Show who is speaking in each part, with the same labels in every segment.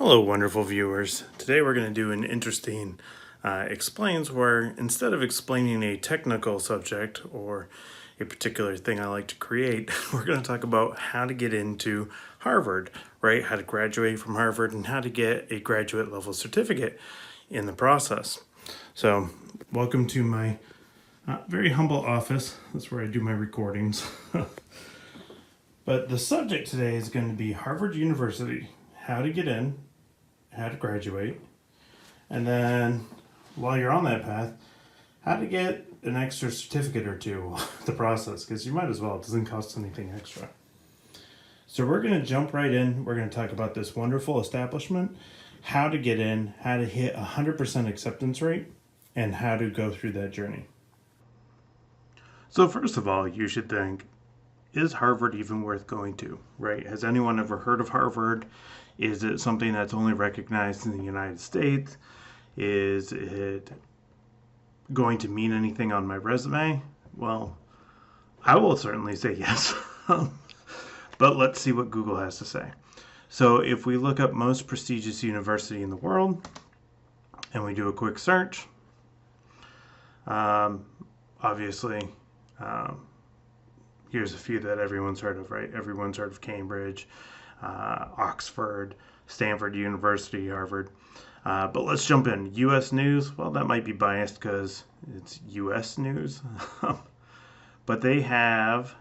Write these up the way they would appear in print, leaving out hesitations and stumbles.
Speaker 1: Hello, wonderful viewers. Today we're going to do an interesting explains where instead of explaining a technical subject or a particular thing I like to create, we're going to talk about how to get into Harvard, right? How to graduate from Harvard and how to get a graduate level certificate in the process. So, welcome to my very humble office. That's where I do my recordings. But the subject today is going to be Harvard University, how to get in, how to graduate, and then while you're on that path, how to get an extra certificate or two the process, because you might as well. It doesn't cost anything extra. So we're going to jump right in. We're going to talk about this wonderful establishment, how to get in, how to hit 100% acceptance rate, and how to go through that journey. So first of all, you should think, is Harvard even worth going to, right? Has anyone ever heard of Harvard? Is it something that's only recognized in the United States? Is it going to mean anything on my resume? Well, I will certainly say yes. But let's see what Google has to say. So if we look up most prestigious university in the world and we do a quick search, obviously, here's a few that everyone's heard of, right? Everyone's heard of Cambridge, Oxford, Stanford University, Harvard. But let's jump in. U.S. News, well, that might be biased because it's U.S. News. But they have,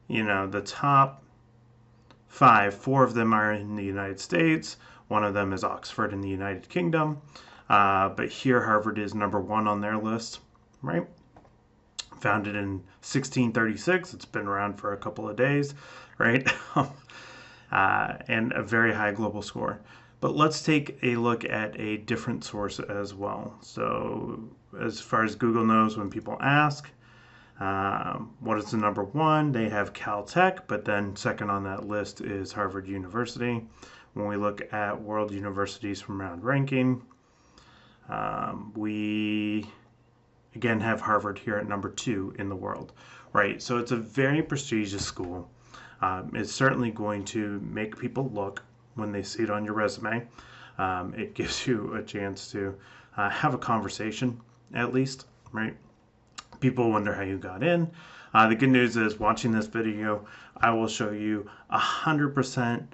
Speaker 1: the top five. Four of them are in the United States. One of them is Oxford in the United Kingdom. But here, Harvard is number one on their list, right? Founded in 1636. It's been around for a couple of days, right? And a very high global score. But let's take a look at a different source as well. So as far as Google knows, when people ask, what is the number one? They have Caltech, but then second on that list is Harvard University. When we look at world universities from round ranking, we again have Harvard here at number 2 in the world, right? So it's a very prestigious school. It's certainly going to make people look when they see it on your resume. It gives you a chance to have a conversation, at least, right? People wonder how you got in. The good news is, watching this video, I will show you 100%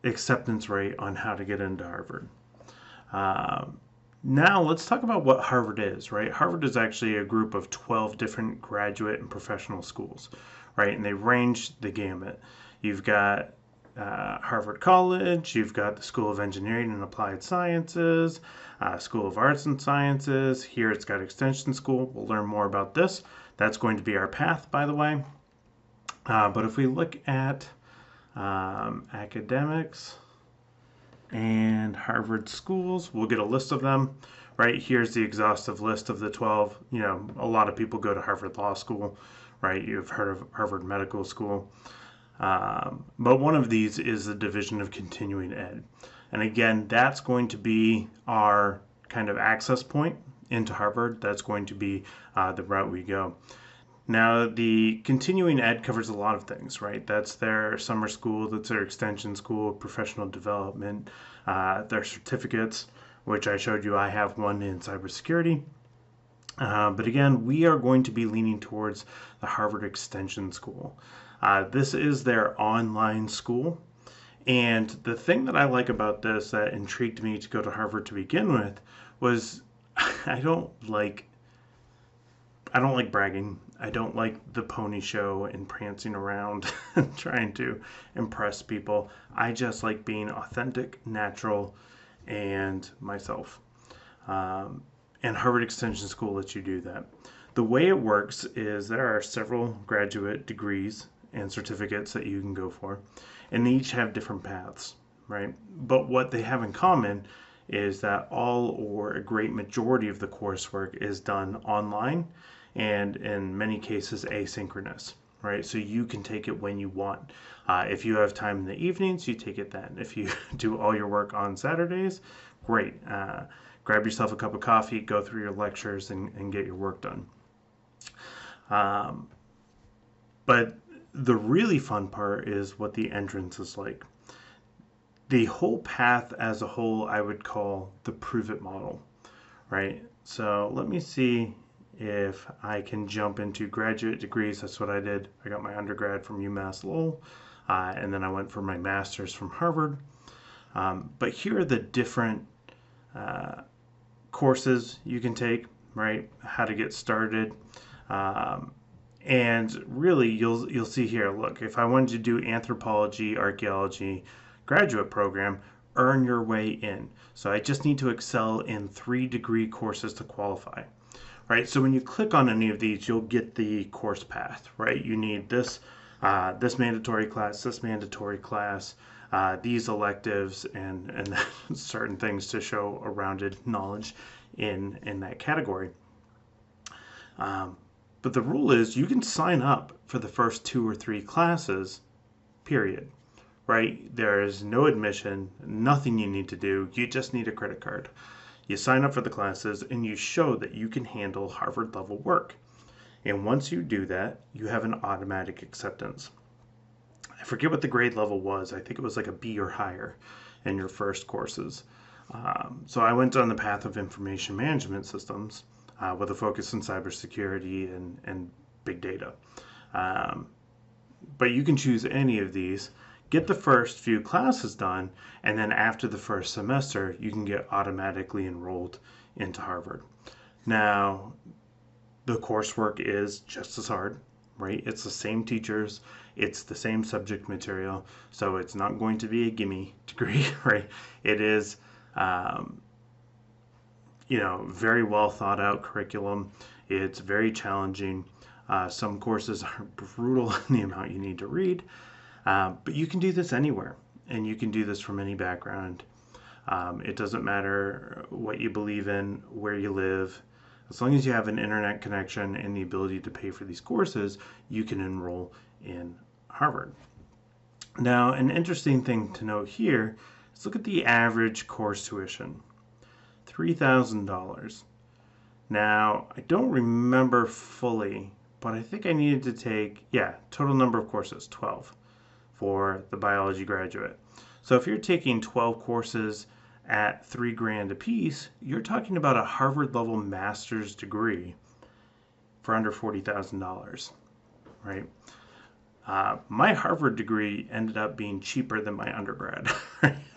Speaker 1: acceptance rate on how to get into Harvard. Now let's talk about what Harvard is, right? Harvard is actually a group of 12 different graduate and professional schools, right? And they range the gamut. You've got Harvard College, you've got the School of Engineering and Applied Sciences, School of Arts and Sciences. Here it's got Extension School. We'll learn more about this. That's going to be our path, by the way. But if we look at academics and Harvard schools, we'll get a list of them. Right, here's the exhaustive list of the 12. A lot of people go to Harvard Law School, right? You've heard of Harvard Medical School. But one of these is the Division of Continuing Ed. And again, that's going to be our kind of access point into Harvard. That's going to be the route we go. Now, the continuing ed covers a lot of things, right? That's their summer school, that's their extension school, professional development, their certificates, which I showed you. I have one in cybersecurity. But again, we are going to be leaning towards the Harvard Extension School. This is their online school. And the thing that I like about this that intrigued me to go to Harvard to begin with was I don't like bragging. I don't like the pony show and prancing around and trying to impress people. I just like being authentic, natural, and myself. And Harvard Extension School lets you do that. The way it works is there are several graduate degrees and certificates that you can go for, and they each have different paths, right? But what they have in common is that all or a great majority of the coursework is done online and in many cases asynchronous, right? So you can take it when you want. If you have time in the evenings, you take it then. If you do all your work on Saturdays, great. Grab yourself a cup of coffee, go through your lectures, and get your work done. But the really fun part is what the entrance is like. the whole path as a whole, I would call the prove it model, right? So let me see if I can jump into graduate degrees. That's what I did. I got my undergrad from UMass Lowell, and then I went for my master's from Harvard. But here are the different courses you can take, right? How to get started. And really, you'll see here, look, if I wanted to do anthropology, archaeology, graduate program, earn your way in. So I just need to excel in 3 degree courses to qualify, right? So when you click on any of these, you'll get the course path, right? You need this mandatory class, these electives, and certain things to show a rounded knowledge in that category. But the rule is you can sign up for the first 2 or 3 classes, period, right? There is no admission, nothing you need to do. You just need a credit card. You sign up for the classes and you show that you can handle Harvard level work. And once you do that, you have an automatic acceptance. I forget what the grade level was. I think it was like a B or higher in your first courses. So I went on the path of information management systems with a focus on cybersecurity and big data. But you can choose any of these, get the first few classes done, and then after the first semester, you can get automatically enrolled into Harvard. Now, the coursework is just as hard, right? It's the same teachers, it's the same subject material, so it's not going to be a gimme degree, right? It is, very well thought out curriculum. It's very challenging. Some courses are brutal in the amount you need to read, but you can do this anywhere, and you can do this from any background. It doesn't matter what you believe in, where you live. As long as you have an internet connection and the ability to pay for these courses, you can enroll in Harvard. Now, an interesting thing to note here is look at the average course tuition, $3,000. Now, I don't remember fully, but I think I needed to take, total number of courses, 12 for the biology graduate. So if you're taking 12 courses at $3,000 a piece, you're talking about a Harvard level master's degree for under $40,000, right? My Harvard degree ended up being cheaper than my undergrad.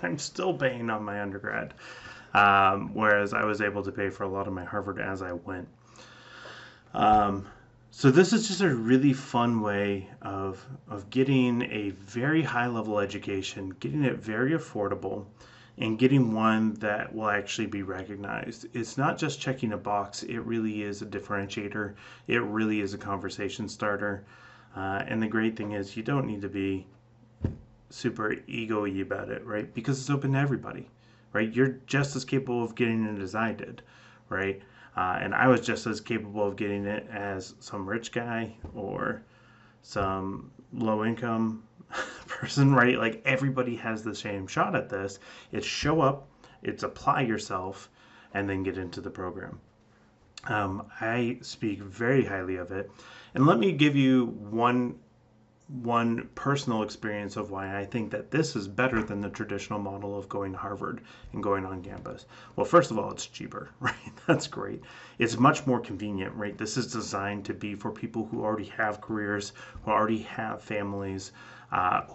Speaker 1: I'm still paying on my undergrad, whereas I was able to pay for a lot of my Harvard as I went. So this is just a really fun way of getting a very high level education, getting it very affordable, and getting one that will actually be recognized. It's not just checking a box, it really is a differentiator. It really is a conversation starter. And the great thing is you don't need to be super ego-y about it, right? Because it's open to everybody, right? You're just as capable of getting it as I did, right? And I was just as capable of getting it as some rich guy or some low-income person, right? Like everybody has the same shot at this. It's show up, it's apply yourself, and then get into the program. I speak very highly of it. And let me give you one personal experience of why I think that this is better than the traditional model of going to Harvard and going on campus. Well, first of all, it's cheaper, right? That's great. It's much more convenient, right? This is designed to be for people who already have careers, who already have families,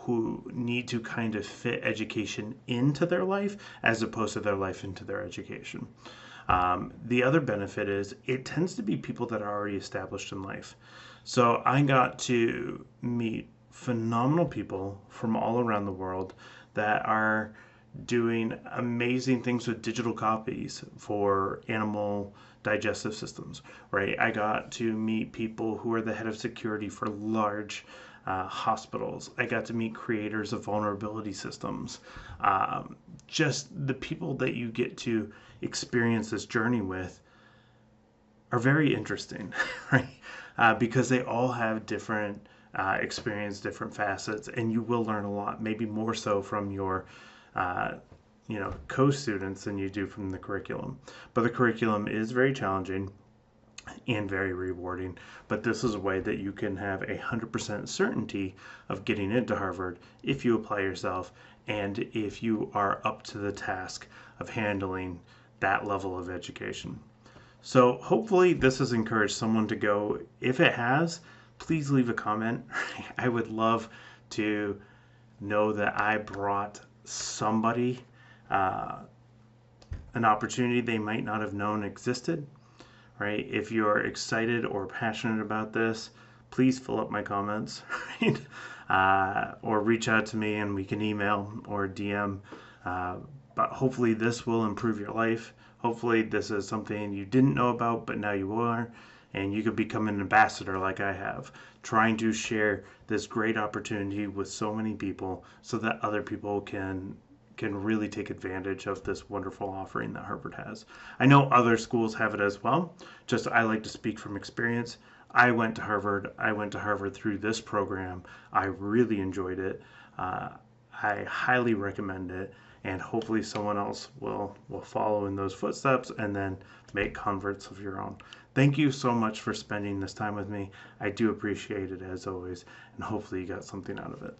Speaker 1: who need to kind of fit education into their life as opposed to their life into their education. The other benefit is it tends to be people that are already established in life. So I got to meet phenomenal people from all around the world that are doing amazing things with digital copies for animal digestive systems, right? I got to meet people who are the head of security for large hospitals. I got to meet creators of vulnerability systems. Just the people that you get to experience this journey with are very interesting, right? Because they all have different experience, different facets, and you will learn a lot, maybe more so from your co-students than you do from the curriculum. But the curriculum is very challenging and very rewarding. But this is a way that you can have 100% certainty of getting into Harvard if you apply yourself and if you are up to the task of handling that level of education. So hopefully this has encouraged someone to go. If it has, please leave a comment. I would love to know that I brought somebody an opportunity they might not have known existed, right? If you're excited or passionate about this, please fill up my comments, right? Or reach out to me and we can email or DM. But hopefully this will improve your life. Hopefully this is something you didn't know about, but now you are, and you could become an ambassador like I have, trying to share this great opportunity with so many people so that other people can really take advantage of this wonderful offering that Harvard has. I know other schools have it as well. Just I like to speak from experience. I went to Harvard. I went to Harvard through this program. I really enjoyed it. I highly recommend it, and hopefully someone else will follow in those footsteps and then make converts of your own. Thank you so much for spending this time with me. I do appreciate it as always, and hopefully you got something out of it.